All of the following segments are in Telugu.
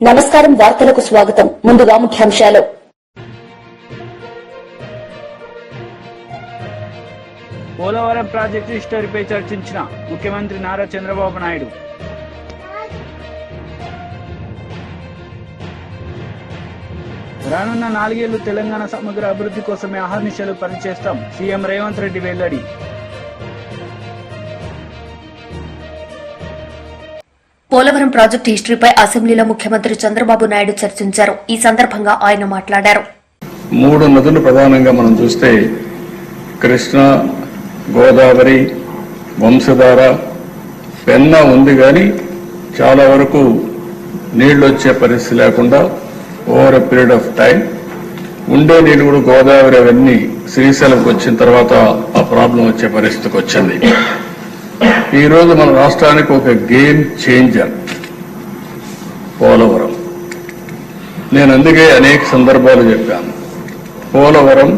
నమస్కారం వార్తలకు స్వాగతం. ముందుగా ముఖ్యాంశాలు. పోలవరం ప్రాజెక్టు హిస్టరీపై చర్చించిన ముఖ్యమంత్రి నారా చంద్రబాబు నాయుడు. రానున్న 4 ఏళ్లు తెలంగాణ సమగ్ర అభివృద్ధి కోసమే అహర్నిశలు పనిచేస్తాం. సీఎం రేవంత్ రెడ్డి వెల్లడి. పోలవరం ప్రాజెక్టు హిస్టరీపై అసెంబ్లీలో ముఖ్యమంత్రి చంద్రబాబు నాయుడు చర్చించారు. ఈ సందర్భంగా ఆయన మాట్లాడారు. 3 నదులు ప్రధానంగా మనం చూస్తే కృష్ణ, గోదావరి, వంశధార, పెన్నా ఉంది. కానీ చాలా వరకు నీళ్లు వచ్చే పరిస్థితి లేకుండా over a period of time ఉండే నీళ్లు కూడా గోదావరి అవన్నీ శ్రీశైలంకి వచ్చిన తర్వాత ఆ ప్రాబ్లం వచ్చే పరిస్థితికి వచ్చింది. ఈ రోజు మన రాష్ట్రానికి ఒక గేమ్ చేంజర్ పోలవరం. నేను అందుకే అనేక సందర్భాలు చెప్పాను, పోలవరం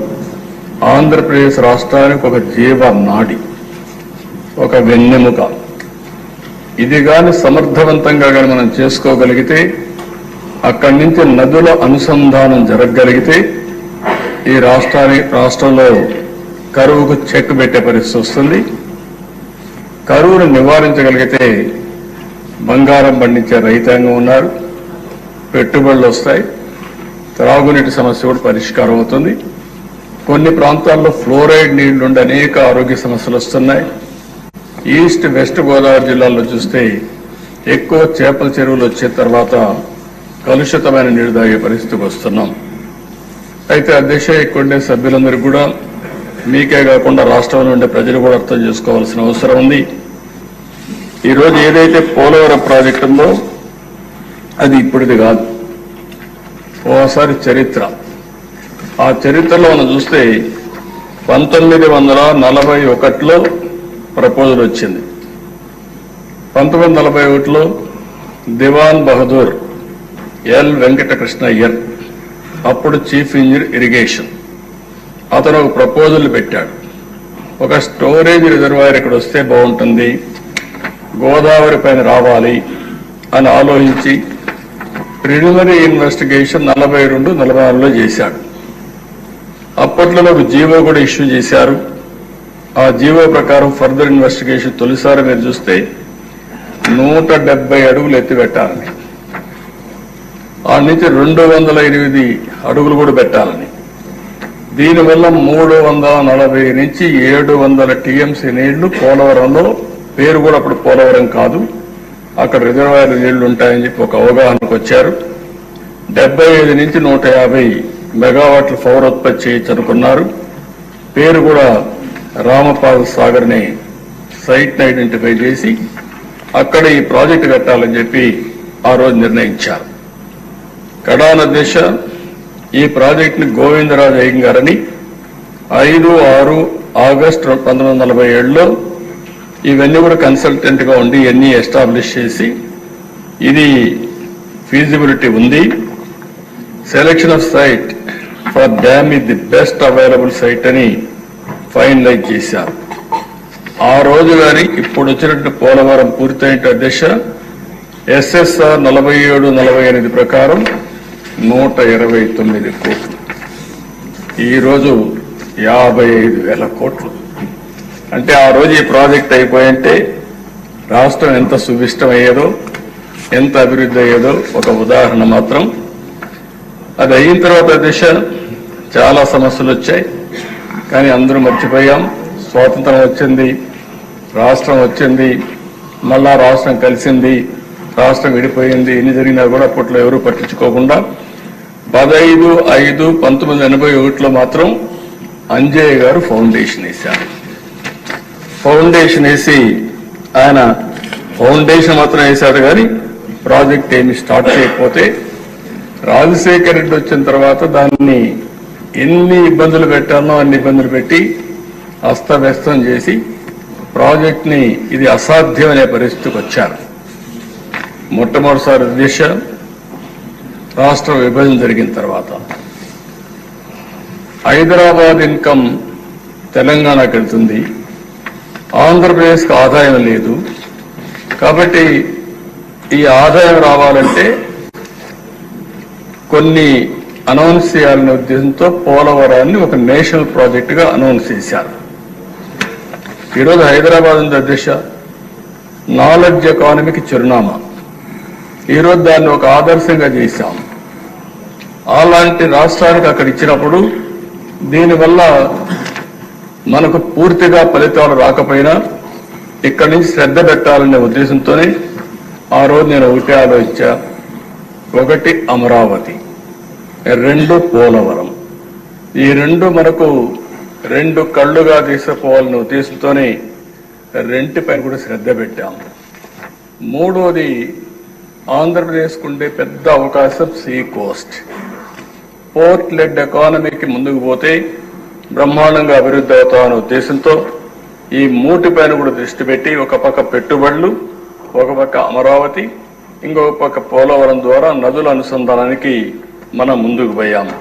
ఆంధ్రప్రదేశ్ రాష్ట్రానికి ఒక జీవనాడి, ఒక వెన్నెముక. ఇది కానీ సమర్థవంతంగా కానీ మనం చేసుకోగలిగితే, అక్కడి నుంచి నదుల అనుసంధానం జరగగలిగితే ఈ రాష్ట్రంలో కరువుకు చెక్ పెట్టే పరిస్థితి వస్తుంది. కరువును నివారించగలిగితే బంగారం పండించే రైతాంగం ఉన్నారు, పెట్టుబడులు వస్తాయి, త్రాగునీటి సమస్య కూడా పరిష్కారం అవుతుంది. కొన్ని ప్రాంతాల్లో ఫ్లోరైడ్ నీళ్లుండి అనేక ఆరోగ్య సమస్యలు వస్తున్నాయి. ఈస్ట్ వెస్ట్ గోదావరి జిల్లాల్లో చూస్తే ఎక్కువ చేపల చెరువులు వచ్చే తర్వాత కలుషితమైన నీరు తాగే పరిస్థితికి వస్తున్నాం. అయితే ఆ దిశ ఎక్కువ సభ్యులందరికీ కూడా, మీకే కాకుండా రాష్ట్రంలో ఉండే ప్రజలు కూడా అర్థం చేసుకోవాల్సిన అవసరం ఉంది. ఈరోజు ఏదైతే పోలవరం ప్రాజెక్టు ఉందో అది ఇప్పుడుది కాదు, ఓసారి చరిత్ర. ఆ చరిత్రలో మనం చూస్తే 1941లో ప్రపోజల్ వచ్చింది. 1941లో దివాన్ బహదూర్ ఎల్ వెంకటకృష్ణయ్యర్, అప్పుడు చీఫ్ ఇంజనీర్ ఇరిగేషన్, అతను ఒక ప్రపోజల్ పెట్టాడు. ఒక స్టోరేజ్ రిజర్వాయర్ ఇక్కడ వస్తే బాగుంటుంది, గోదావరి పైన రావాలి అని ఆలోచించి ప్రిలిమినరీ ఇన్వెస్టిగేషన్ 42-44లో చేశాడు. అప్పట్లో ఒక జీవో కూడా ఇష్యూ చేశారు. ఆ జీవో ప్రకారం ఫర్దర్ ఇన్వెస్టిగేషన్ తొలిసారి మీరు చూస్తే 170 అడుగులు ఎత్తిపెట్టాలని, ఆ నుంచి 208 అడుగులు కూడా పెట్టాలని, దీనివల్ల 340 నుంచి 700 టీఎంసీ నీళ్లు పోలవరంలో, పేరు కూడా అప్పుడు పోలవరం కాదు, అక్కడ రిజర్వాయర్ నీళ్లు ఉంటాయని చెప్పి ఒక అవగాహనకు వచ్చారు. 75 నుంచి 150 మెగావాట్ల పవర్ ఉత్పత్తి చేయొచ్చు అనుకున్నారు. పేరు కూడా రామపాల్ సాగర్ ని సైట్ ని ఐడెంటిఫై చేసి అక్కడ ఈ ప్రాజెక్టు కట్టాలని చెప్పి ఆ రోజు నిర్ణయించారు. కడాన దిశ ఈ ప్రాజెక్టుని గోవిందరాజు అయ్యంగారని 5-6 ఆగస్టు 1947లో ఇవన్నీ కూడా కన్సల్టెంట్ గా ఉండి ఇవన్నీ ఎస్టాబ్లిష్ చేసి ఇది ఫీజిబిలిటీ ఉంది, selection of site for dam is the best available site అని ఫైనలైజ్ చేశారు. ఆ రోజు గాని ఇప్పుడు వచ్చినట్టు పోలవరం పూర్తయిన దిశ ఎస్ఎస్ఆర్ 47-48 ప్రకారం 129 కోట్లు, ఈరోజు 55,000 కోట్లు. అంటే ఆ రోజు ఈ ప్రాజెక్ట్ అయిపోయింటే రాష్ట్రం ఎంత సువిష్టం అయ్యేదో, ఎంత అభివృద్ధి అయ్యేదో ఒక ఉదాహరణ మాత్రం. అది అయిన తర్వాత దిశ చాలా సమస్యలు వచ్చాయి, కానీ అందరూ మర్చిపోయాం. స్వాతంత్రం వచ్చింది, రాష్ట్రం వచ్చింది, మళ్ళా రాష్ట్రం కలిసింది, రాష్ట్రం విడిపోయింది. ఎన్ని జరిగినా కూడా అప్పట్లో ఎవరూ పట్టించుకోకుండా 15/5/1981లో మాత్రం అంజయ్య గారు ఫౌండేషన్ వేశారు. ఫౌండేషన్ వేసి ఆయన ఫౌండేషన్ మాత్రం వేశాడు, కానీ ప్రాజెక్ట్ ఏమి స్టార్ట్ చేయకపోతే రాజశేఖర రెడ్డి వచ్చిన తర్వాత దాన్ని ఎన్ని ఇబ్బందులు పెట్టాలో అన్ని ఇబ్బందులు పెట్టి అస్తవ్యస్తం చేసి ప్రాజెక్ట్ ని ఇది అసాధ్యం అనే పరిస్థితికి వచ్చారు. మొట్టమొదటిసారి దిశ రాష్ట్ర విభజన జరిగిన తర్వాత హైదరాబాద్ ఇన్కమ్ తెలంగాణకు వెళ్తుంది, ఆంధ్రప్రదేశ్కి ఆదాయం లేదు. కాబట్టి ఈ ఆదాయం రావాలంటే కొన్ని అనౌన్స్ చేయాలనే ఉద్దేశంతో పోలవరాన్ని ఒక నేషనల్ ప్రాజెక్ట్ గా అనౌన్స్ చేశారు. ఈరోజు హైదరాబాద్ ఉంది అధ్యక్ష, నాలెడ్జ్ ఎకానమీకి చిరునామా. ఈరోజు దాన్ని ఒక ఆదర్శంగా చేశాం. అలాంటి రాష్ట్రానికి అక్కడ ఇచ్చినప్పుడు దీనివల్ల మనకు పూర్తిగా ఫలితాలు రాకపోయినా ఇక్కడి నుంచి శ్రద్ధ పెట్టాలనే ఉద్దేశంతోనే ఆ రోజు నేను ఒకటి ఆలోచించా. ఒకటి అమరావతి, రెండు పోలవరం. ఈ రెండు మనకు రెండు కళ్ళుగా తీసుకుపోవాలనే ఉద్దేశంతోనే రెంటిపైన కూడా శ్రద్ధ పెట్టాం. మూడోది ఆంధ్రప్రదేశ్కు ఉండే పెద్ద అవకాశం సీ కోస్ట్. పోర్ట్ లెడ్ ఎకానమీకి ముందుకు పోతే బ్రహ్మాండంగా అభివృద్ధి అవుతామనే ఉద్దేశంతో ఈ మూటిపైన కూడా దృష్టి పెట్టి ఒక పక్క పెట్టుబడులు, ఒక పక్క అమరావతి, ఇంకొక పక్క పోలవరం ద్వారా నదుల అనుసంధానానికి మనం ముందుకు పోయాము.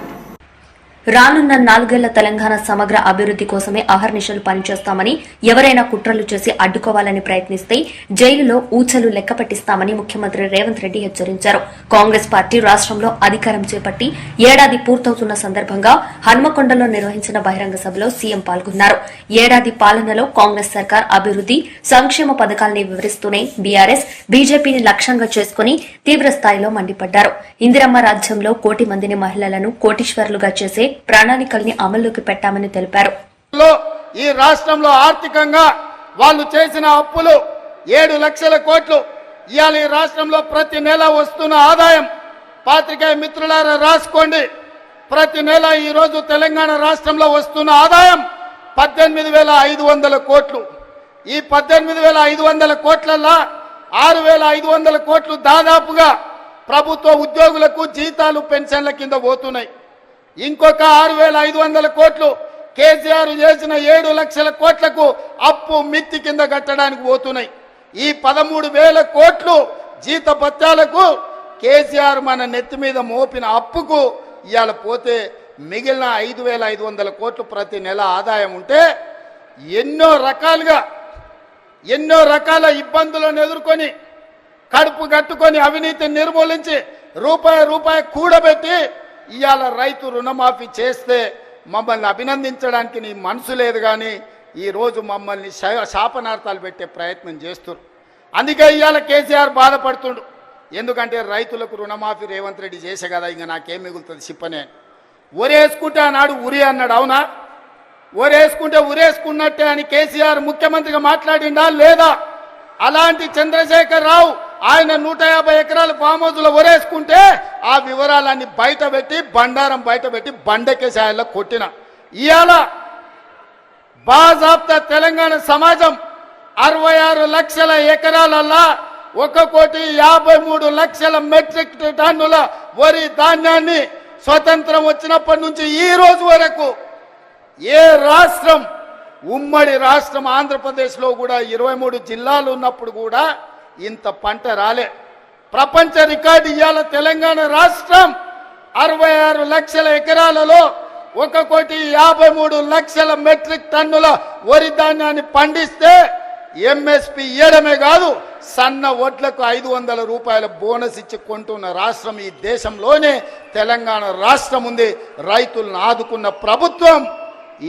రానున్న 4 ఏళ్ల తెలంగాణ సమగ్ర అభివృద్ది కోసమే అహర్నిశలు పనిచేస్తామని, ఎవరైనా కుట్రలు చేసి అడ్డుకోవాలని ప్రయత్నిస్తే జైలులో ఊచలు లెక్క పెట్టిస్తామని ముఖ్యమంత్రి రేవంత్ రెడ్డి హెచ్చరించారు. కాంగ్రెస్ పార్టీ రాష్టంలో అధికారం చేపట్టి ఏడాది పూర్తవుతున్న సందర్భంగా హన్మకొండలో నిర్వహించిన బహిరంగ సభలో సీఎం పాల్గొన్నారు. ఏడాది పాలనలో కాంగ్రెస్ సర్కార్ అభివృద్ది, సంక్షేమ పథకాల్ని వివరిస్తూనే బీఆర్ఎస్, బీజేపీని లక్ష్యంగా చేసుకుని తీవ్రస్థాయిలో మండిపడ్డారు. ఇందిరమ్మ రాజ్యంలో 1 కోటి మందిని మహిళలను కోటీశ్వరులుగా చేసే ప్రణాళికల్ని అమల్లోకి పెట్టామని తెలిపారు. ఈ రాష్ట్రంలో ఆర్థికంగా వాళ్ళు చేసిన అప్పులు 7 లక్షల కోట్లు. ఇవాళ ఈ రాష్ట్రంలో ప్రతి నెల వస్తున్న ఆదాయం, పాత్రికేయ మిత్రులారా రాసుకోండి, ప్రతి నెల ఈ రోజు తెలంగాణ రాష్ట్రంలో వస్తున్న ఆదాయం 18,500 కోట్లు. ఈ 18,500 కోట్లల్లో 6,500 కోట్లు దాదాపుగా ప్రభుత్వ ఉద్యోగులకు జీతాలు, పెన్షన్ల కింద పోతున్నాయి. ఇంకొక 6,500 కోట్లు కేసీఆర్ చేసిన 7 లక్షల కోట్లకు అప్పు మిత్తి కింద కట్టడానికి పోతున్నాయి. ఈ 13,000 కోట్లు జీతభత్యాలకు కేసీఆర్ మన నెత్తి మీద మోపిన అప్పుకు ఇవాళ పోతే మిగిలిన 5,500 కోట్లు ప్రతి నెల ఆదాయం ఉంటే ఎన్నో రకాల ఇబ్బందులను ఎదుర్కొని కడుపు కట్టుకొని అవినీతిని నిర్మూలించి రూపాయి కూడబెట్టి ఇవాళ రైతు రుణమాఫీ చేస్తే మమ్మల్ని అభినందించడానికి నీ మనసు లేదు, కానీ ఈరోజు మమ్మల్ని శాపనార్థాలు పెట్టే ప్రయత్నం చేస్తున్నారు. అందుకే ఇవాళ కేసీఆర్ బాధపడుతుండు. ఎందుకంటే రైతులకు రుణమాఫీ రేవంత్ రెడ్డి చేసే కదా, ఇంకా నాకేం మిగులుతుంది చెప్పనే. ఒరేసుకుంటే ఆనాడు ఉరి అన్నాడు, అవునా? ఒరేసుకుంటే ఉరేసుకున్నట్టే అని కేసీఆర్ ముఖ్యమంత్రిగా మాట్లాడిండా లేదా? అలాంటి చంద్రశేఖర్ రావు ఆయన 150 ఎకరాల ఫామ్ హౌస్ లో ఒరేసుకుంటే ఆ వివరాలన్నీ బండారం బయట పెట్టి బండకేశాయల్లో కొట్టిన. ఇవాళ బాజాబ్తా తెలంగాణ సమాజం 66 లక్షల ఎకరాలల్లా 1,53,00,000 మెట్రిక్ టన్నుల వరి ధాన్యాన్ని స్వతంత్రం వచ్చినప్పటి నుంచి ఈ రోజు వరకు ఏ రాష్ట్రం, ఉమ్మడి రాష్ట్రం ఆంధ్రప్రదేశ్లో కూడా 23 జిల్లాలు ఉన్నప్పుడు కూడా ఇంత పంట రాలే. ప్రపంచ రికార్డు ఇవాళ తెలంగాణ రాష్ట్రం 66 లక్షల ఎకరాలలో 1,53,00,000 మెట్రిక్ టన్నుల వరి ధాన్యాన్ని పండిస్తే ఎంఎస్పీ ఇయ్యడమే కాదు, సన్న వడ్లకు 500 రూపాయల బోనస్ ఇచ్చి కొంటున్న రాష్ట్రం ఈ దేశంలోనే తెలంగాణ రాష్ట్రం ఉంది. రైతులను ఆదుకున్న ప్రభుత్వం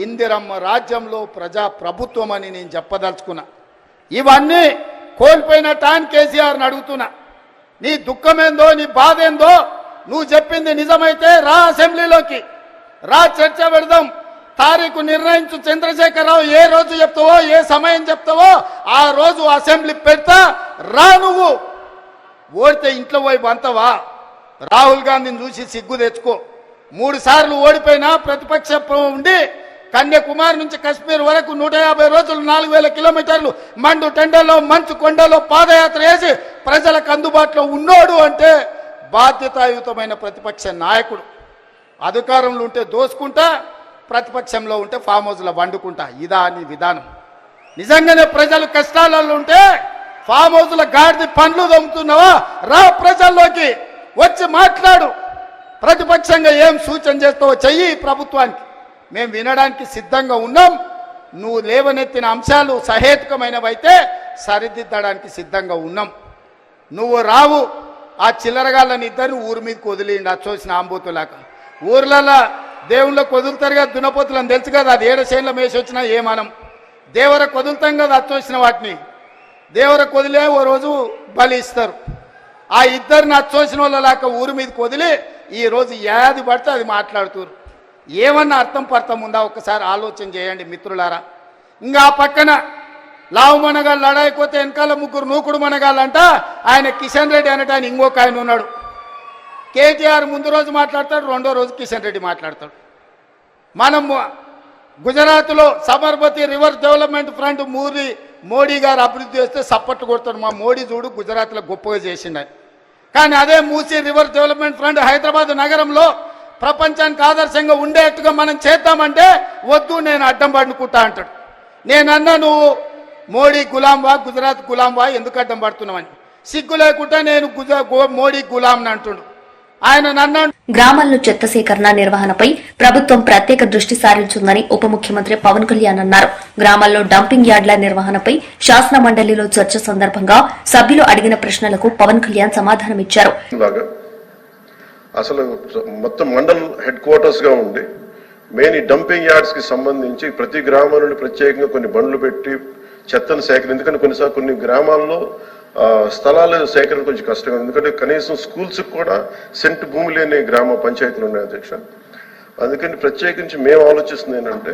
ఇందిరమ్మ రాజ్యంలో ప్రజా ప్రభుత్వం అని నేను చెప్పదలుచుకున్నా. ఇవన్నీ కోల్పోయిన టాన్ కేసీఆర్ని అడుగుతున్నా, నీ దుఃఖమేందో, నీ బాధ ఏందో, నువ్వు చెప్పింది నిజమైతే రా అసెంబ్లీలోకి రా, చర్చ పెడదాం, తారీఖు నిర్ణయించు. చంద్రశేఖరరావు ఏ రోజు చెప్తావో, ఏ సమయం చెప్తావో ఆ రోజు అసెంబ్లీ పెడతా, రా. నువ్వు ఓడితే ఇంట్లో పోయి బంతవా? రాహుల్ గాంధీని చూసి సిగ్గు తెచ్చుకో. 3 సార్లు ఓడిపోయినా ప్రతిపక్ష ఉండి కన్యాకుమారి నుంచి కశ్మీర్ వరకు 150 రోజులు 4,000 కిలోమీటర్లు మండు టెండలో మంచు కొండలో పాదయాత్ర చేసి ప్రజలకు అందుబాటులో ఉన్నోడు అంటే బాధ్యతాయుతమైన ప్రతిపక్ష నాయకుడు. అధికారంలో ఉంటే దోసుకుంటా, ప్రతిపక్షంలో ఉంటే ఫామ్ హౌస్లో వండుకుంటా. ఇదా నీ విధానం? నిజంగానే ప్రజలు కష్టాలలో ఉంటే ఫామ్ హౌస్ల గాడిది పండ్లు దొమ్ముతున్నావా? రా ప్రజల్లోకి వచ్చి మాట్లాడు. ప్రతిపక్షంగా ఏం సూచన చేస్తావో చెయ్యి ప్రభుత్వానికి, మేము వినడానికి సిద్ధంగా ఉన్నాం. నువ్వు లేవనెత్తిన అంశాలు సహేతుకమైనవైతే సరిదిద్దడానికి సిద్ధంగా ఉన్నాం. నువ్వు రావు, ఆ చిల్లరగాళ్ళని ఇద్దరిని ఊరి మీదకి వదిలిండి అచ్చోసిన ఆంబూతులాగా. ఊర్లలో దేవుళ్ళకి వదులుతారు కదా దున్నపోతులని తెలుసు కదా, అది ఏడ చేనుల మేసి వచ్చినా ఏమనం. దేవరకు వదులుతాం కదా అచ్చోసిన వాటిని, దేవరకు వదిలే ఓ రోజు బలి ఇస్తారు. ఆ ఇద్దరిని అచ్చోసిన వాళ్ళలాగా ఊరి మీదకి వదిలి ఈరోజు ఏది పడితే అది మాట్లాడుతున్నారు. ఏమన్నా అర్థం పర్థం ఉందా ఒక్కసారి ఆలోచన చేయండి మిత్రులారా. ఇంకా ఆ పక్కన లావు మనగాళ్ళు లడాయిపోతే వెనకాల ముగ్గురు నూకుడు మనగాళ్ళంట. ఆయన కిషన్ రెడ్డి అనట ఆయన ఇంకొక ఆయన ఉన్నాడు. కేటీఆర్ ముందు రోజు మాట్లాడతాడు, రెండో రోజు కిషన్ రెడ్డి మాట్లాడతాడు. మనం గుజరాత్లో Sabarmati river development front Modi గారు అభివృద్ధి చేస్తే సప్పట్టు కొడతాడు. మా మోడీ చూడు గుజరాత్లో గొప్పగా చేసిండని. కానీ అదే Musi river development front Hyderabad నగరంలో ప్రపంచానికి ఆదర్శంగా ఉండేట్టుగా మనం చేద్దామంటే వద్దు, నేను అడ్డం పడుకుంటా అంటాడు. నేనన్నా నువ్వు మోడీ గులాంవా గుజరాత్ గులాంవా ఎందుకు అడ్డం పడుతున్నావని. సిగ్గు లేకుండా నేను మోడీ గులాంని అంటుండు ఆయన. నన్ను గ్రామాల్లో చెత్త సేకరణ నిర్వహణపై ప్రభుత్వం ప్రత్యేక దృష్టి సారించిందని ఉప ముఖ్యమంత్రి పవన్ కళ్యాణ్ అన్నారు. గ్రామాల్లో డంపింగ్ యార్డుల నిర్వహణపై శాసన మండలిలో చర్చ సందర్భంగా సభ్యులు అడిగిన ప్రశ్నలకు పవన్ కళ్యాణ్ సమాధానమిచ్చారు. అసలు మొత్తం మండల్ హెడ్ క్వార్టర్స్ గా ఉండి మెయిన్ ఈ డంపింగ్ యార్డ్స్ కి సంబంధించి ప్రతి గ్రామం నుండి ప్రత్యేకంగా కొన్ని బండ్లు పెట్టి చెత్తను సేకరణ. ఎందుకంటే కొన్నిసార్లు కొన్ని గ్రామాల్లో స్థలాల సేకరణ కొంచెం కష్టంగా, ఎందుకంటే కనీసం స్కూల్స్ కూడా సెంట్ భూమి లేని గ్రామ పంచాయతీలు ఉన్నాయి అధ్యక్ష. అందుకని ప్రత్యేకించి మేము ఆలోచిస్తుంది ఏంటంటే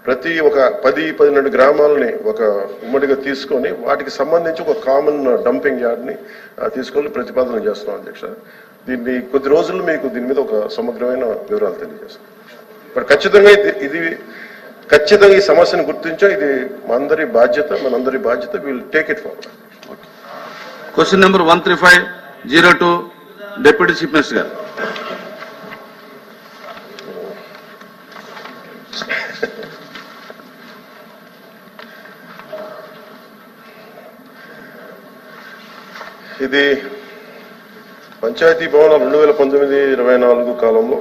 ప్రతి ఒక 10-12 గ్రామాలని ఒక ఉమ్మడిగా తీసుకొని వాటికి సంబంధించి ఒక కామన్ డంపింగ్ యార్డ్ని తీసుకొని ప్రతిపాదన చేస్తున్నాం అధ్యక్ష. దీన్ని కొద్ది రోజుల్లో మీకు దీని మీద ఒక సమగ్రమైన వివరాలు తెలియజేస్తాం. బట్ ఖచ్చితంగా ఈ సమస్యను గుర్తించాం. ఇది మనందరి బాధ్యత. Will take it forward. Question number 13502 deputy chief minister గారు. ఇది పంచాయతీ భవనాలు 2019-24 కాలంలో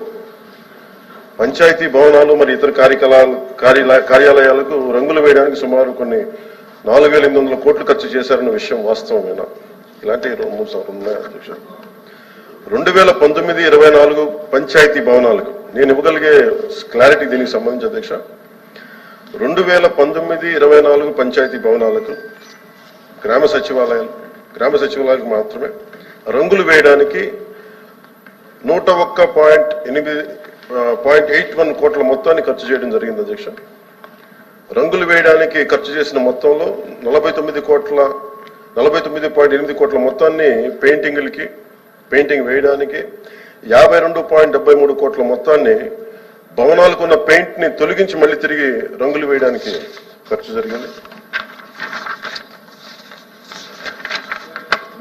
పంచాయతీ భవనాలు మరి ఇతర కార్యాలయాలకు రంగులు వేయడానికి సుమారు కొన్ని 4,800 కోట్లు ఖర్చు చేశారన్న విషయం వాస్తవమేనా? ఇలాంటి 3 ఉన్నాయి అధ్యక్ష. 2019-24 పంచాయతీ భవనాలకు నేను ఇవ్వగలిగే క్లారిటీ దీనికి సంబంధించి అధ్యక్ష, 2019-24 పంచాయతీ భవనాలకు గ్రామ సచివాలయాలకు మాత్రమే రంగులు వేయడానికి 101.81 కోట్ల మొత్తాన్ని ఖర్చు చేయడం జరిగింది అధ్యక్ష. రంగులు వేయడానికి ఖర్చు చేసిన మొత్తంలో 49.8 కోట్ల మొత్తాన్ని పెయింటింగ్ వేయడానికి, 52.73 కోట్ల మొత్తాన్ని భవనాలకు ఉన్న పెయింట్ ని తొలగించి మళ్ళీ తిరిగి రంగులు వేయడానికి ఖర్చు జరిగింది.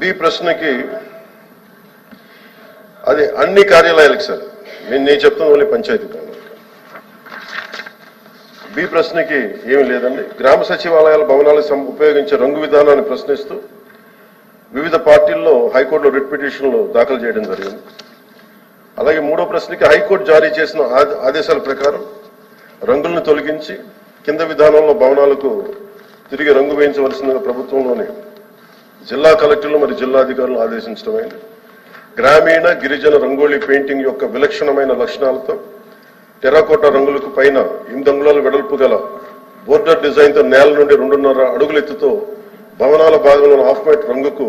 బి ప్రశ్నకి అది అన్ని కార్యాలయాలకు సార్, నేను చెప్తున్న ఓన్లీ పంచాయతీ భవనాలు. బి ప్రశ్నకి ఏమీ లేదండి. గ్రామ సచివాలయాల భవనాలకు ఉపయోగించే రంగు విధానాన్ని ప్రశ్నిస్తూ వివిధ పార్టీల్లో హైకోర్టులో రిట్ పిటిషన్లు దాఖలు చేయడం జరిగింది. అలాగే 3వ ప్రశ్నకి హైకోర్టు జారీ చేసిన ఆదేశాల ప్రకారం రంగులను తొలగించి కింద విధానంలో భవనాలకు తిరిగి రంగు వేయించవలసిందిగా ప్రభుత్వంలోని జిల్లా కలెక్టర్లు మరియు జిల్లాధికారులను ఆదేశించడమైంది. గ్రామీణ గిరిజన రంగోలీ పెయింటింగ్ యొక్క విలక్షణమైన లక్షణాలతో టెరాకోటా రంగులకు పైన 8 అంగుళాల వెడల్పు గల బోర్డర్ డిజైన్ తో నేల నుండి 2.5 అడుగుల ఎత్తుతో భవనాల భాగంలో హాఫ్ వైట్ రంగుకు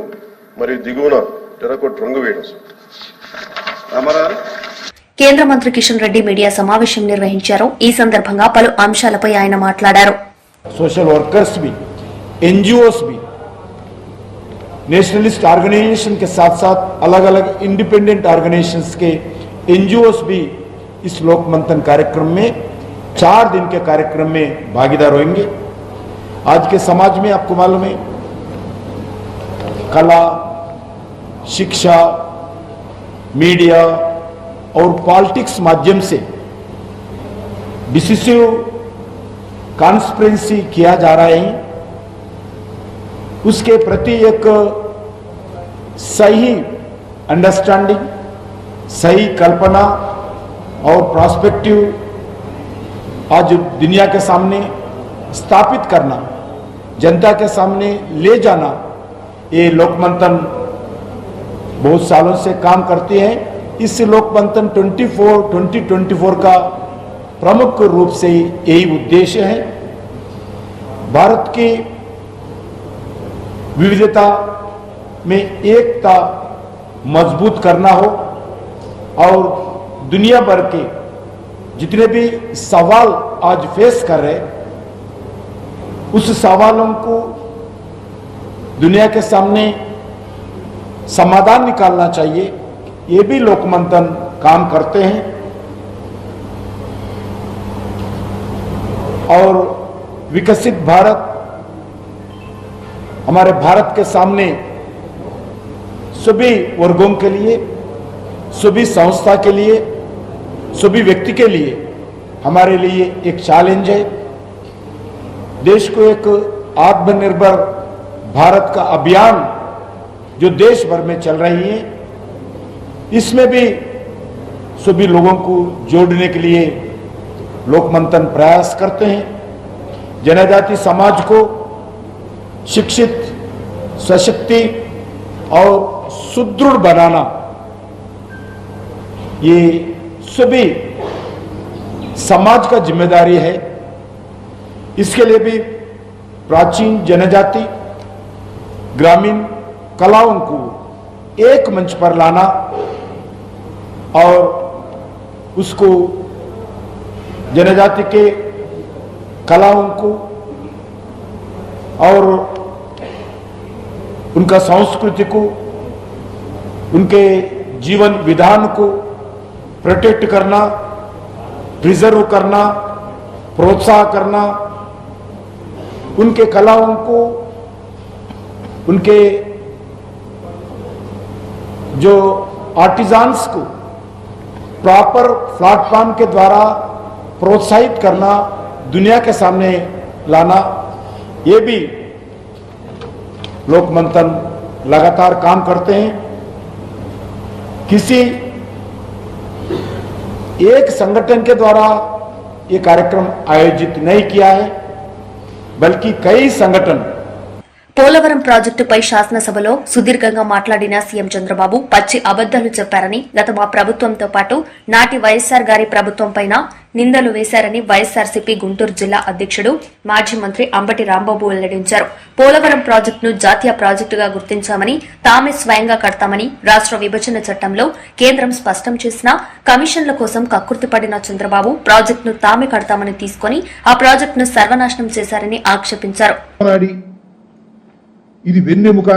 మరియు దిగువన టెరాకోట రంగు వేయడం. కేంద్ర మంత్రి కిషన్ రెడ్డి మీడియా సమావేశం నిర్వహించారు. ఈ సందర్భంగా పలు అంశాలపై ఆయన మాట్లాడారు. సోషల్ వర్కర్స్ भी, एनजीओस भी, नेशनलिस्ट ऑर्गेनाइजेशन के साथ साथ अलग अलग इंडिपेंडेंट ऑर्गेनाइजेशंस के एनजीओस भी इस लोक मंथन कार्यक्रम में 4 दिन के कार्यक्रम में भागीदार होंगे. आज के समाज में आपको मालूम है कला, शिक्षा, मीडिया और पॉलिटिक्स माध्यम से डिसिसिव कॉन्स्पिरेंसी किया जा रहा है. उसके प्रति एक सही अंडरस्टैंडिंग, सही कल्पना और प्रॉस्पेक्टिव आज दुनिया के सामने स्थापित करना, जनता के सामने ले जाना, ये लोकमंथन बहुत सालों से काम करती है। इस लोकमंथन 2024 का प्रमुख रूप से यही उद्देश्य है, भारत की विविधता में एकता मजबूत करना हो और दुनिया भर के जितने भी सवाल आज फेस कर रहे उस सवालों को दुनिया के सामने समाधान निकालना चाहिए। ये भी लोकमंथन काम करते हैं और विकसित भारत हमारे भारत के सामने सभी वर्गों के लिए, सभी संस्था के लिए, सभी व्यक्ति के लिए हमारे लिए एक चैलेंज है। देश को एक आत्मनिर्भर भारत का अभियान जो देश भर में चल रही है, इसमें भी सभी लोगों को जोड़ने के लिए लोकमंथन प्रयास करते हैं। जनजाति समाज को शिक्षित, सशक्ति और सुदृढ़ बनाना, ये सभी समाज का जिम्मेदारी है। इसके लिए भी प्राचीन जनजाति ग्रामीण कलाओं को एक मंच पर लाना और उसको जनजाति के कलाओं को और उनका संस्कृति को, उनके जीवन विधान को प्रोटेक्ट करना, प्रिजर्व करना, प्रोत्साहन करना, उनके कलाओं को, उनके जो आर्टिजान्स को प्रॉपर प्लेटफॉर्म के द्वारा प्रोत्साहित करना, दुनिया के सामने लाना, ये भी लोकमंथन लगातार काम करते हैं। किसी एक संगठन के द्वारा ये कार्यक्रम आयोजित नहीं किया है, बल्कि कई संगठन పోలవరం ప్రాజెక్టుపై శాసనసభలో సుదీర్ఘంగా మాట్లాడిన సీఎం చంద్రబాబు పచ్చి అబద్దాలు చెప్పారని, గత మా ప్రభుత్వంతో పాటు నాటి వైఎస్సార్ గారి ప్రభుత్వంపైన నిందలు వేశారని వైఎస్సార్సీపీ గుంటూరు జిల్లా అధ్యక్షుడు మాజీ మంత్రి అంబటి రాంబాబు వెల్లడించారు. పోలవరం ప్రాజెక్టును జాతీయ ప్రాజెక్టుగా గుర్తించామని, తామే స్వయంగా కడతామని రాష్ట్ర విభజన చట్టంలో కేంద్రం స్పష్టం చేసినా కమిషన్ల కోసం కక్కుర్తిపడిన చంద్రబాబు ప్రాజెక్టును తామే కడతామని తీసుకుని ఆ ప్రాజెక్టును సర్వనాశనం చేశారని ఆక్షేపించారు. ఇది వెన్నెముక,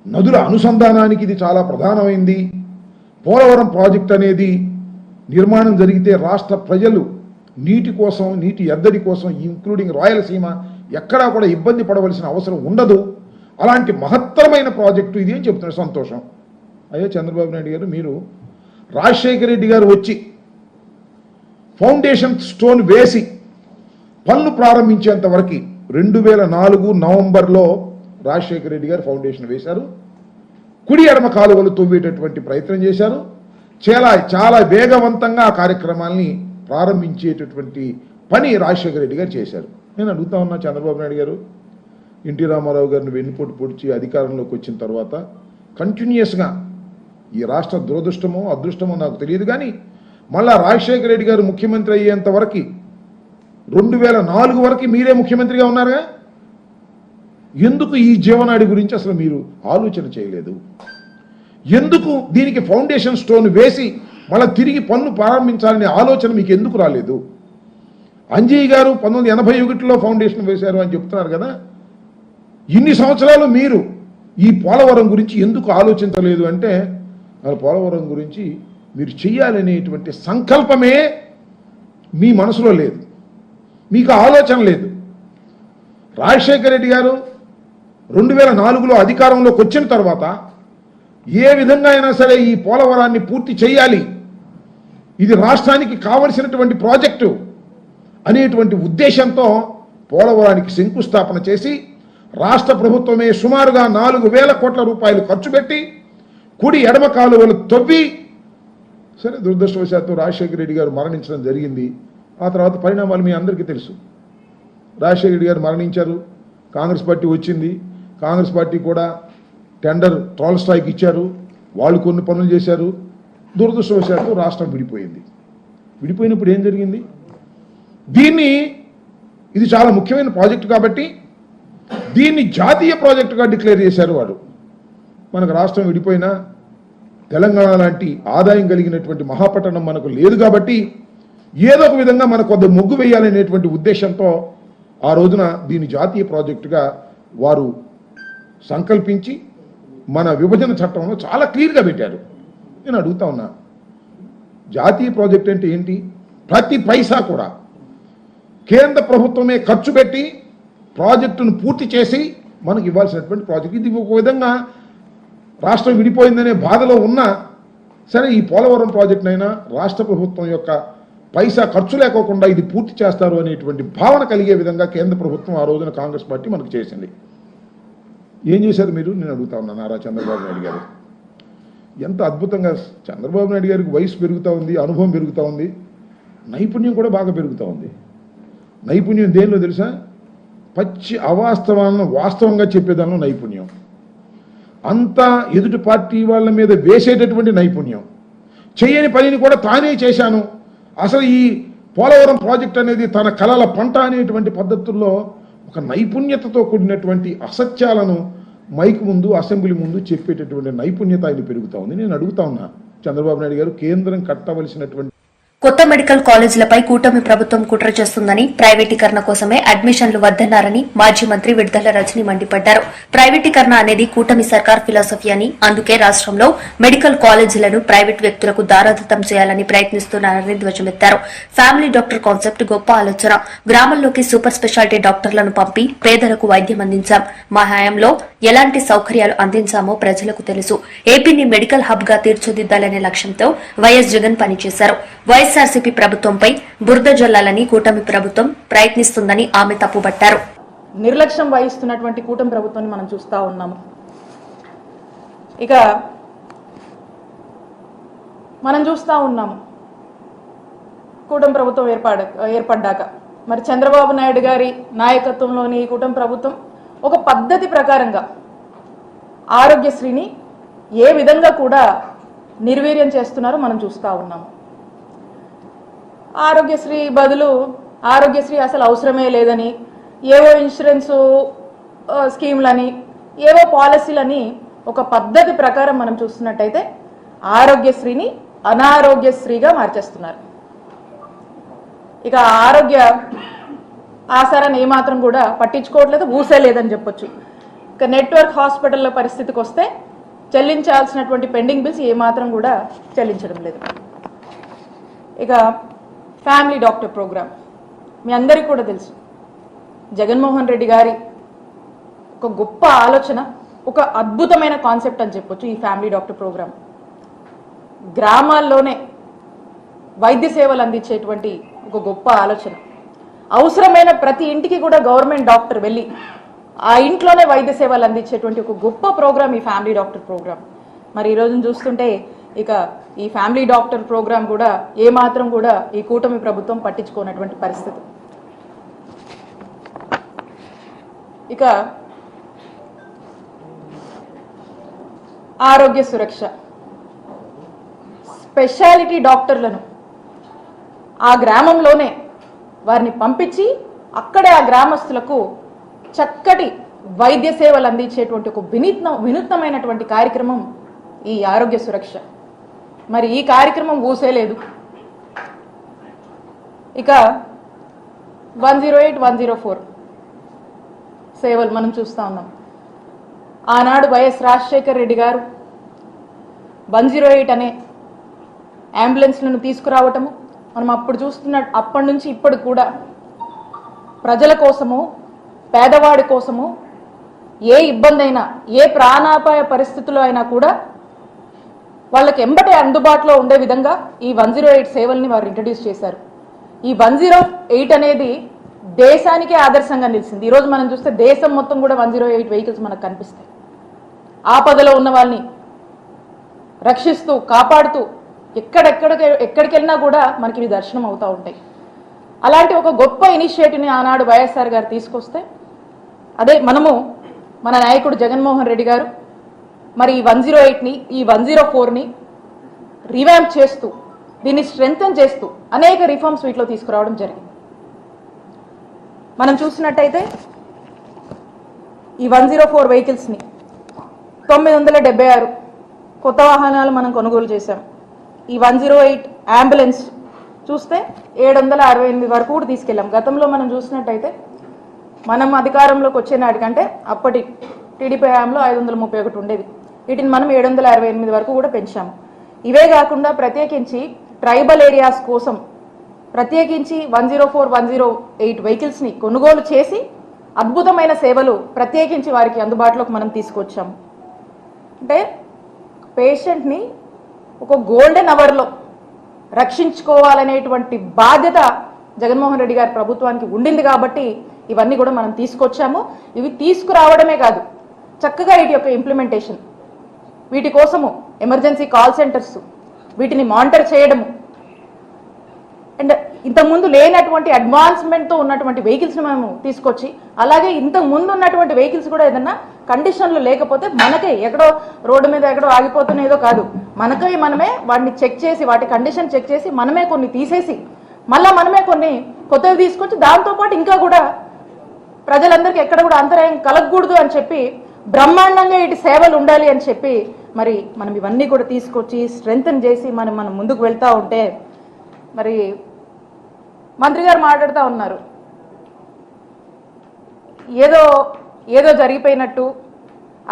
నదుల అనుసంధానానికి ఇది చాలా ప్రధానమైంది. పోలవరం ప్రాజెక్ట్ అనేది నిర్మాణం జరిగితే రాష్ట్ర ప్రజలు నీటి కోసం, నీటి ఎద్దడి కోసం, ఇంక్లూడింగ్ రాయలసీమ ఎక్కడా కూడా ఇబ్బంది పడవలసిన అవసరం ఉండదు. అలాంటి మహత్తరమైన ప్రాజెక్టు ఇది అని చెప్తున్నారు. సంతోషం. అయ్యో చంద్రబాబు నాయుడు గారు, మీరు రాజశేఖర రెడ్డి గారు వచ్చి ఫౌండేషన్ స్టోన్ వేసి పనులు ప్రారంభించేంత వరకు 2004 నవంబర్లో రాజశేఖర రెడ్డి గారు ఫౌండేషన్ వేశారు. కుడి ఎడమ కాలువలు తవ్వేటటువంటి ప్రయత్నం చేశారు. చాలా వేగవంతంగా ఆ కార్యక్రమాల్ని ప్రారంభించేటటువంటి పని రాజశేఖర రెడ్డి గారు చేశారు. నేను అడుగుతా ఉన్నా, చంద్రబాబు నాయుడు గారు ఎన్టీ రామారావు గారిని వెన్నుపోటు పొడిచి అధికారంలోకి వచ్చిన తర్వాత కంటిన్యూస్గా, ఈ రాష్ట్ర దురదృష్టమో అదృష్టమో నాకు తెలియదు కానీ, మళ్ళా రాజశేఖర రెడ్డి గారు ముఖ్యమంత్రి అయ్యేంత వరకు 2004 వరకు మీరే ముఖ్యమంత్రిగా ఉన్నారుగా, ఎందుకు ఈ జీవనాడి గురించి అసలు మీరు ఆలోచన చేయలేదు? ఎందుకు దీనికి ఫౌండేషన్ స్టోన్ వేసి మళ్ళీ తిరిగి పనులు ప్రారంభించాలనే ఆలోచన మీకు ఎందుకు రాలేదు? అంజయ్య గారు 1981లో ఫౌండేషన్ వేశారు అని చెప్తున్నారు కదా, ఇన్ని సంవత్సరాలు మీరు ఈ పోలవరం గురించి ఎందుకు ఆలోచించలేదు అంటే, పోలవరం గురించి మీరు చెయ్యాలనేటువంటి సంకల్పమే మీ మనసులో లేదు, మీకు ఆలోచన లేదు. రాజశేఖర రెడ్డి గారు 2004లో అధికారంలోకి వచ్చిన తర్వాత ఏ విధంగా అయినా సరే ఈ పోలవరాన్ని పూర్తి చేయాలి, ఇది రాష్ట్రానికి కావలసినటువంటి ప్రాజెక్టు అనేటువంటి ఉద్దేశంతో పోలవరానికి శంకుస్థాపన చేసి రాష్ట్ర ప్రభుత్వమే సుమారుగా 4,000 కోట్ల రూపాయలు ఖర్చు పెట్టి కుడి ఎడమ కాలువలు తవ్వి, సరే దురదృష్టవశాత్తు రాజశేఖర రెడ్డి గారు మరణించడం జరిగింది. ఆ తర్వాత పరిణామాలు మీ అందరికీ తెలుసు. రాజశేఖర రెడ్డి గారు మరణించారు, కాంగ్రెస్ పార్టీ వచ్చింది. కాంగ్రెస్ పార్టీ కూడా టెండర్ ట్రాల్ స్ట్రైక్ ఇచ్చారు. వాళ్ళు కొన్ని పనులు చేశారు. దురదృష్టవశాత్తు రాష్ట్రం విడిపోయింది. విడిపోయినప్పుడు ఏం జరిగింది? ఇది చాలా ముఖ్యమైన ప్రాజెక్టు కాబట్టి దీన్ని జాతీయ ప్రాజెక్టుగా డిక్లేర్ చేశారు వాడు. మనకు రాష్ట్రం విడిపోయినా తెలంగాణ లాంటి ఆదాయం కలిగినటువంటి మహాపట్టణం మనకు లేదు కాబట్టి ఏదో ఒక విధంగా మనకు కొంత మొగ్గు వేయాలనేటువంటి ఉద్దేశంతో ఆ రోజున దీన్ని జాతీయ ప్రాజెక్టుగా వారు సంకల్పించి మన విభజన చట్టంలో చాలా క్లియర్గా పెట్టారు. నేను అడుగుతా ఉన్నా, జాతీయ ప్రాజెక్ట్ అంటే ఏంటి? ప్రతి పైసా కూడా కేంద్ర ప్రభుత్వమే ఖర్చు పెట్టి ప్రాజెక్టును పూర్తి చేసి మనకు ఇవ్వాల్సినటువంటి ప్రాజెక్ట్. ఇది ఒక విధంగా రాష్ట్రం విడిపోయిందనే బాధలో ఉన్నా సరే ఈ పోలవరం ప్రాజెక్టునైనా రాష్ట్ర ప్రభుత్వం యొక్క పైసా ఖర్చు లేకోకుండా ఇది పూర్తి చేస్తారు అనేటువంటి భావన కలిగే విధంగా కేంద్ర ప్రభుత్వం ఆ రోజున కాంగ్రెస్ పార్టీ మనకు చేసింది. ఏం చేశారు మీరు? నేను అడుగుతా ఉన్నా. నారా చంద్రబాబు నాయుడు గారు ఎంత అద్భుతంగా, చంద్రబాబు నాయుడు గారికి వయసు పెరుగుతూ ఉంది, అనుభవం పెరుగుతూ ఉంది, నైపుణ్యం కూడా బాగా పెరుగుతూ ఉంది. నైపుణ్యం దేనిలో తెలుసా? పచ్చి అవాస్తవాలను వాస్తవంగా చెప్పేదానిలో నైపుణ్యం. అంతా ఎదుటి పార్టీ వాళ్ళ మీద వేసేటటువంటి నైపుణ్యం. చేయని పనిని కూడా తానే చేశాను, అసలు ఈ పోలవరం ప్రాజెక్ట్ అనేది తన కలల పంట అనేటువంటి పద్ధతుల్లో ఒక నైపుణ్యతతో కూడినటువంటి అసత్యాలను మైక్ ముందు, అసెంబ్లీ ముందు చెప్పేటటువంటి నైపుణ్యత ఆయన పెరుగుతూ ఉంది. నేను అడుగుతా ఉన్నా, చంద్రబాబు నాయుడు గారు కేంద్రం కట్టవలసినటువంటి కొత్త మెడికల్ కాలేజీలపై కూటమి ప్రభుత్వం కుట్ర చేస్తుందని, ప్రైవేటీకరణ కోసమే అడ్మిషన్లు వద్దన్నారని మాజీ మంత్రి విడుదల రజని మండిపడ్డారు. ప్రైవేటీకరణ అనేది కూటమి సర్కార్ ఫిలాసఫీ అని, అందుకే రాష్ట్రంలో మెడికల్ కాలేజీలను ప్రైవేట్ వ్యక్తులకు దారాదత్తం చేయాలని ప్రయత్నిస్తున్నారని ధ్వజమెత్తారు. ఫ్యామిలీ డాక్టర్ కాన్సెప్ట్ గొప్ప ఆలోచన. గ్రామంలోకి సూపర్ స్పెషాలిటీ డాక్టర్లను పంపి పేదలకు వైద్యం అందించాం. మా హయాంలో ఎలాంటి సౌకర్యాలు అందించామో ప్రజలకు తెలుసు. ఏపీని మెడికల్ హబ్ గా తీర్చిదిద్దాలనే లక్ష్యంతో వైఎస్ జగన్ పనిచేశారు. వైఎస్ఆర్సీపీ ప్రభుత్వంపై బురద జల్లాలని కూటమి ప్రభుత్వం ప్రయత్నిస్తుందని ఆమె తప్పుబట్టారు. నిర్లక్ష్యం వహిస్తున్నటువంటి కూటమి ప్రభుత్వాన్ని మనం చూస్తా ఉన్నాము. ఇక మనం చూస్తా ఉన్నాము కూటమి ప్రభుత్వం ఏర్పడ్డాక మరి చంద్రబాబు నాయుడు గారి నాయకత్వంలోని ఈ కూటమి ప్రభుత్వం ఒక పద్ధతి ప్రకారంగా ఆరోగ్యశ్రీని ఏ విధంగా కూడా నిర్వీర్యం చేస్తున్నారో మనం చూస్తా ఉన్నాము. ఆరోగ్యశ్రీ బదులు ఆరోగ్యశ్రీ అసలు అవసరమే లేదని, ఏవో ఇన్సూరెన్స్ స్కీమ్లని, ఏవో పాలసీలని ఒక పద్ధతి ప్రకారం మనం చూస్తున్నట్టయితే ఆరోగ్యశ్రీని అనారోగ్యశ్రీగా మార్చేస్తున్నారు. ఇక ఆరోగ్య ఆసారాన్ని ఏమాత్రం కూడా పట్టించుకోవట్లేదు, ఊసేలేదని చెప్పొచ్చు. ఇక నెట్వర్క్ హాస్పిటల్ల పరిస్థితికి వస్తే చెల్లించాల్సినటువంటి పెండింగ్ బిల్స్ ఏమాత్రం కూడా చెల్లించడం లేదు. ఇక ఫ్యామిలీ డాక్టర్ ప్రోగ్రామ్ మీ అందరికీ కూడా తెలుసు. జగన్మోహన్ రెడ్డి గారి ఒక గొప్ప ఆలోచన, ఒక అద్భుతమైన కాన్సెప్ట్ అని చెప్పొచ్చు ఈ ఫ్యామిలీ డాక్టర్ ప్రోగ్రామ్. గ్రామాల్లోనే వైద్య సేవలు అందించేటువంటి ఒక గొప్ప ఆలోచన. అవసరమైన ప్రతి ఇంటికి కూడా గవర్నమెంట్ డాక్టర్ వెళ్ళి ఆ ఇంట్లోనే వైద్య సేవలు అందించేటువంటి ఒక గొప్ప ప్రోగ్రామ్ ఈ ఫ్యామిలీ డాక్టర్ ప్రోగ్రామ్. మరి ఈ రోజున చూస్తుంటే ఇక ఈ ఫ్యామిలీ డాక్టర్ ప్రోగ్రామ్ కూడా ఏమాత్రం కూడా ఈ కూటమి ప్రభుత్వం పట్టించుకోనటువంటి పరిస్థితి. ఇక ఆరోగ్య సురక్ష, స్పెషాలిటీ డాక్టర్లను ఆ గ్రామంలోనే వారిని పంపించి అక్కడే ఆ గ్రామస్తులకు చక్కటి వైద్య సేవలు అందించేటువంటి ఒక వినూత్నమైనటువంటి కార్యక్రమం ఈ ఆరోగ్య సురక్ష. మరి ఈ కార్యక్రమం ఊసేలేదు. ఇక 108, 104 సేవలు మనం చూస్తా ఉన్నాం. ఆనాడు వైఎస్ రాజశేఖర్ రెడ్డి గారు 108 అనే అంబులెన్స్లను తీసుకురావటము మనం అప్పుడు అప్పటి నుంచి ఇప్పటి కూడా ప్రజల కోసము, పేదవాడి కోసము ఏ ఇబ్బంది అయినా, ఏ ప్రాణాపాయ పరిస్థితుల్లో అయినా కూడా వాళ్ళకి ఎంబటే అందుబాటులో ఉండే విధంగా ఈ 108 సేవల్ని వారు ఇంట్రడ్యూస్ చేశారు. ఈ 108 అనేది దేశానికే ఆదర్శంగా నిలిచింది. ఈరోజు మనం చూస్తే దేశం మొత్తం కూడా 108 వెహికల్స్ మనకు కనిపిస్తాయి. ఆపదలో ఉన్న వాళ్ళని రక్షిస్తూ, కాపాడుతూ ఎక్కడికి వెళ్ళినా కూడా మనకి ఇవి దర్శనం అవుతూ ఉంటాయి. అలాంటి ఒక గొప్ప ఇనిషియేటివ్ని ఆనాడు వైఎస్ఆర్ గారు తీసుకొస్తే, అదే మన నాయకుడు జగన్మోహన్ రెడ్డి గారు మరి ఈ 108ని ఈ 104ని రివాంప్ చేస్తూ దీన్ని స్ట్రెంగ్తన్ చేస్తూ అనేక రిఫార్మ్స్ వీటిలో తీసుకురావడం జరిగింది. మనం చూసినట్టయితే ఈ 104 వెహికల్స్ని 976 కొత్త వాహనాలు మనం కొనుగోలు చేశాం. ఈ 108 అంబులెన్స్ చూస్తే 768 వరకు కూడా తీసుకెళ్ళాం. గతంలో మనం చూసినట్టయితే మనం అధికారంలోకి వచ్చే నాటికంటే అప్పటి టీడీపీ హయాంలో 531 ఉండేది. వీటిని మనం 768 వరకు కూడా పెంచాము. ఇవే కాకుండా ప్రత్యేకించి ట్రైబల్ ఏరియాస్ కోసం ప్రత్యేకించి 104, 108 వెహికల్స్ని కొనుగోలు చేసి అద్భుతమైన సేవలు ప్రత్యేకించి వారికి అందుబాటులోకి మనం తీసుకొచ్చాము. అంటే పేషెంట్ని ఒక గోల్డెన్ అవర్లో రక్షించుకోవాలనేటువంటి బాధ్యత జగన్మోహన్ రెడ్డి గారి ప్రభుత్వానికి ఉండింది కాబట్టి ఇవన్నీ కూడా మనం తీసుకొచ్చాము. ఇవి తీసుకురావడమే కాదు, చక్కగా వీటి యొక్క ఇంప్లిమెంటేషన్, వీటి కోసము ఎమర్జెన్సీ కాల్ సెంటర్స్, వీటిని మానిటర్ చేయడము, అండ్ ఇంతకుముందు లేనటువంటి అడ్వాన్స్మెంట్తో ఉన్నటువంటి వెహికల్స్ని మేము తీసుకొచ్చి, అలాగే ఇంతకు ముందు ఉన్నటువంటి వెహికల్స్ కూడా ఏదన్నా కండిషన్లు లేకపోతే మనకే ఎక్కడో రోడ్డు మీద ఎక్కడో ఆగిపోతున్నదో కాదు, మనమే వాటిని చెక్ చేసి వాటి కండిషన్ చెక్ చేసి మనమే కొన్ని తీసేసి మళ్ళీ మనమే కొన్ని కొత్తవి తీసుకొచ్చి దాంతోపాటు ఇంకా కూడా ప్రజలందరికీ ఎక్కడ కూడా అంతరాయం కలగకూడదు అని చెప్పి బ్రహ్మాండంగా ఇటు సేవలు ఉండాలి అని చెప్పి మరి మనం ఇవన్నీ కూడా తీసుకొచ్చి స్ట్రెంగ్తన్ చేసి మనం ముందుకు వెళ్తూ ఉంటే మరి మంత్రి గారు మాట్లాడుతూ ఉన్నారు ఏదో జరిగిపోయినట్టు,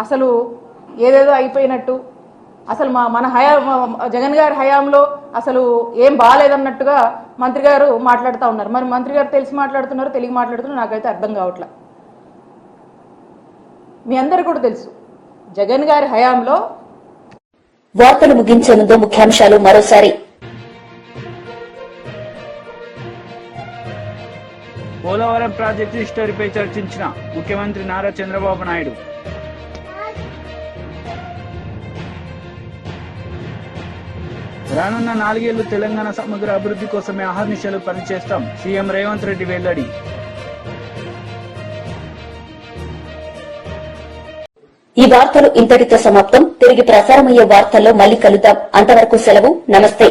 అసలు ఏదేదో అయిపోయినట్టు, అసలు మన జగన్ గారి హయాంలో అసలు ఏం బాగాలేదన్నట్టుగా మంత్రి గారు మాట్లాడుతూ ఉన్నారు. మరి మంత్రి గారు తెలిసి మాట్లాడుతున్నారు, తెలియ మాట్లాడుతున్నారు, నాకైతే అర్థం కావట్లా. మీ అందరికీ కూడా తెలుసు జగన్ గారి హయాంలో. వార్తలు ముగించే ముందు ముఖ్యాంశాలు మరోసారి. పోలవరం ప్రాజెక్టు హిస్టరీపై చర్చించిన ముఖ్యమంత్రి నారా చంద్రబాబు నాయుడు. రానున్న 4 ఏళ్లు తెలంగాణ సమగ్ర అభివృద్ధి కోసమే అహర్నిశలు పనిచేస్తాం, సీఎం రేవంత్ రెడ్డి వెల్లడి. ఈ వార్తలు ఇంతటితో సమాప్తం. తిరిగి ప్రసారమయ్యే వార్తల్లో మళ్లీ కలుద్దాం. అంతవరకు సెలవు. నమస్తే.